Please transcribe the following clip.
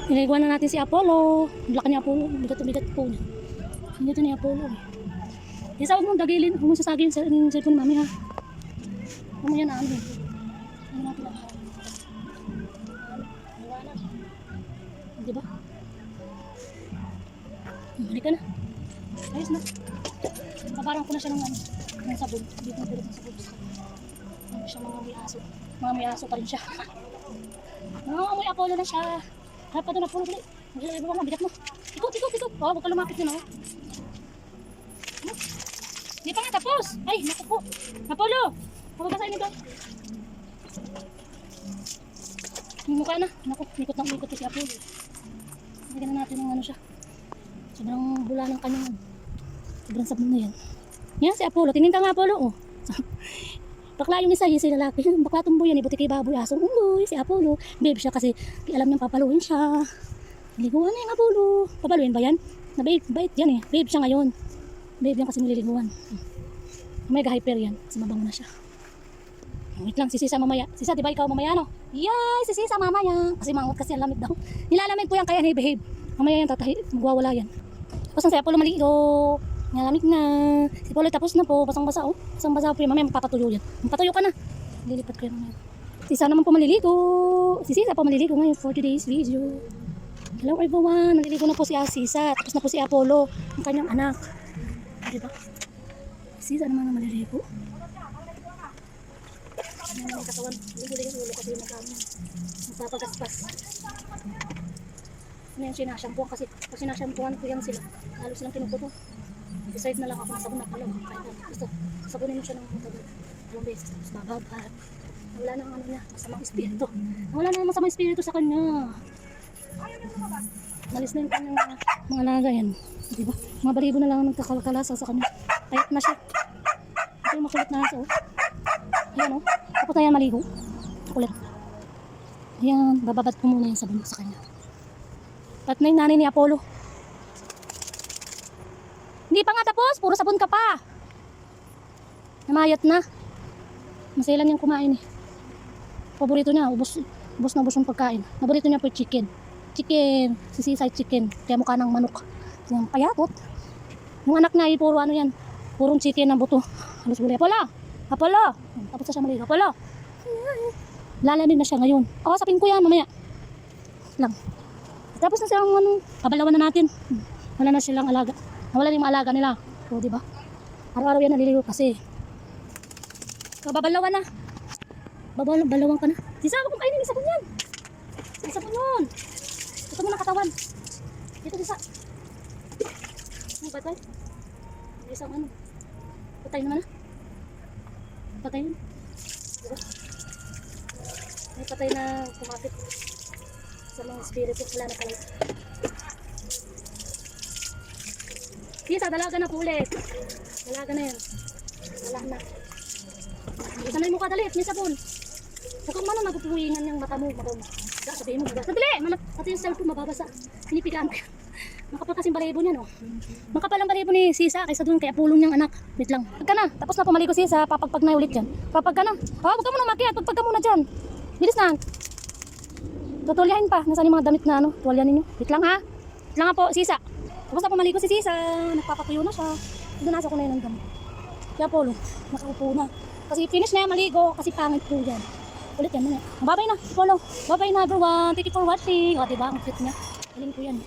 Niliguan na natin si Apollo. Laki ni Apollo. Bigat po niya. Hindi ito ni Apollo. Isa, huwag mong dagilin. Huwag mong sasagin yung cellphone mami ha. Huwag mo yan na ano. Ano natin lang. Diba? Balik ka na. Ayos na. Kabarang ko na siya ng ano. Ng sabon. Hindi ko napilit ng sabon. Ano siya mga may aso. Mga may aso pa rin siya. Amoy Apollo na siya. Harap pa doon Apollo. Dali. Bigat mo. Ikot. Oh, huwag ka lumapit yun oh. Hindi pa nga tapos. Ay, naku po. Apollo. Mababasahin nito. Yung mukha na. Naku, ikot ko si Apollo. Lagyan na natin ng ano siya. Sobrang bula ng kanyang. Sobrang sabon na yan. Yan si Apollo. Tingin ka nga Apollo. Oh. Bakla yung isa, yung si lalaki. Bakla tumboy yan. Ibuti kay baboy. Asong unggoy. Si Apollo. Babe siya kasi alam niyang papaluin siya. Niliguan na yung Apollo. Papaluin ba yan? Bait yan eh. Babe siya ngayon. Babe yan kasi nililiguan. Mega hyper yan. Kasi mabango na siya. Wait lang, si Sisa mamaya. Sisa, di ba ikaw mamaya no? Yay, si Sisa mamaya. Kasi mangot kasi ang lamig daw. Nilalamig po yan kaya behave. Mamaya yan magwawala yan. Tapos na si Apollo maligo. Nilalamig na. Si Apollo tapos na po. Basang-basa oh. Basang-basa po. Mamaya magpapatuyo yan. Magpatuyo ka na. Lilipat ko yan mamaya. Sisa naman po maliligo. Si Sisa po maliligo ngayon for today's video. Hello everyone. Naliligo na po si Sisa. Tapos na po si Apollo. Ang kanyang anak. Diba? Sisa naman na maliligo. Ano yung katawan? Ligo-ligo ulo kasi yung nagkamo. Magpapagaspas. Ano yung sinashampuan kasi pag sinashampuan ko yan sila. Lalo silang pinuputo. Decide na lang ako ng sabon na pala. Gusto, sabunin mo siya ng matagal. Dalawang beses. Tapos bababad. Wala na ang ano niya. Masamang espiritu. Wala na ang masamang espiritu sa kanya. Nalis na yung kanyang mga alaga yan. Diba? Mga balibo na lang nagkakalkalasa sa kanya. Payat na siya. Ito yung makulit na aso. Ayan o. Tapos na yan maligo. Kulit. Ayan. Bababad ko muna yung sabon sa kanya. At na yung nanay ni Apollo. Hindi pa nga tapos. Puro sabon ka pa. Namayat na. Masailan niyang kumain eh. Paborito niya. Ubos na ubos yung pagkain. Paborito niya po yung chicken. Chicken. Sisisay chicken. Kaya mukha ng manok. Yung payatot. Yung anak niya, puro ano yan. Purong chicken na buto. Halos gulay. Apollo! Tapos na siya maligo. Apollo! Lalanin na siya ngayon. Sapin ko yan mamaya. Lang. Tapos na siyang ano, babalawan na natin. Wala na silang alaga. Nawala na yung alaga nila. O, diba? Araw-araw yan naliligo kasi. Babalawan na. Babalawan ka na. Sisa, huwag mong kainin. Isa po yan. Isa po yun. Ito mo ng katawan. Dito, Sisa. Ano ba ito? Isang ano. Patay naman na. Patay yun. Diba? May patay na kumapit sa mga spirito. Wala na pala. Sisa, dalaga na po ulit. Dalaga na yan. Wala na. Isa na yung mukha, dali. May sabon. Huwag kang manong nagupuwingan yung mata mo. Sabihin mo, dali. Pati yung cellphone mababasa. Pinipigaan ko. Makapal kasing balibo niya, no? Makapal ang balibo ni Sisa kaysa doon kaya pulong niyang anak. Wait lang. Pagpag ka na. Tapos na pumaligo Sisa. Papagpag na ulit yan. Papag ka na. Huwag ka muna makiat. Pagpag ka muna dyan. Bilis na. Tutulyahin pa. Nasaan yung mga damit na ano? Tuwalya ninyo. Wait lang ha. Wait lang nga po, Sisa. Tapos na pumaligo si Sisa. Nagpapatuyo na siya. Nasa ko na yun ng damit. Kaya Polo, nakaupo na. Kasi finish na yan maligo. Kasi pangit po yan. Ulit yan muna. Babay na, Polo. Babay na everyone. Thank you for watching. O diba? Ang cute niya. Galing ko yan.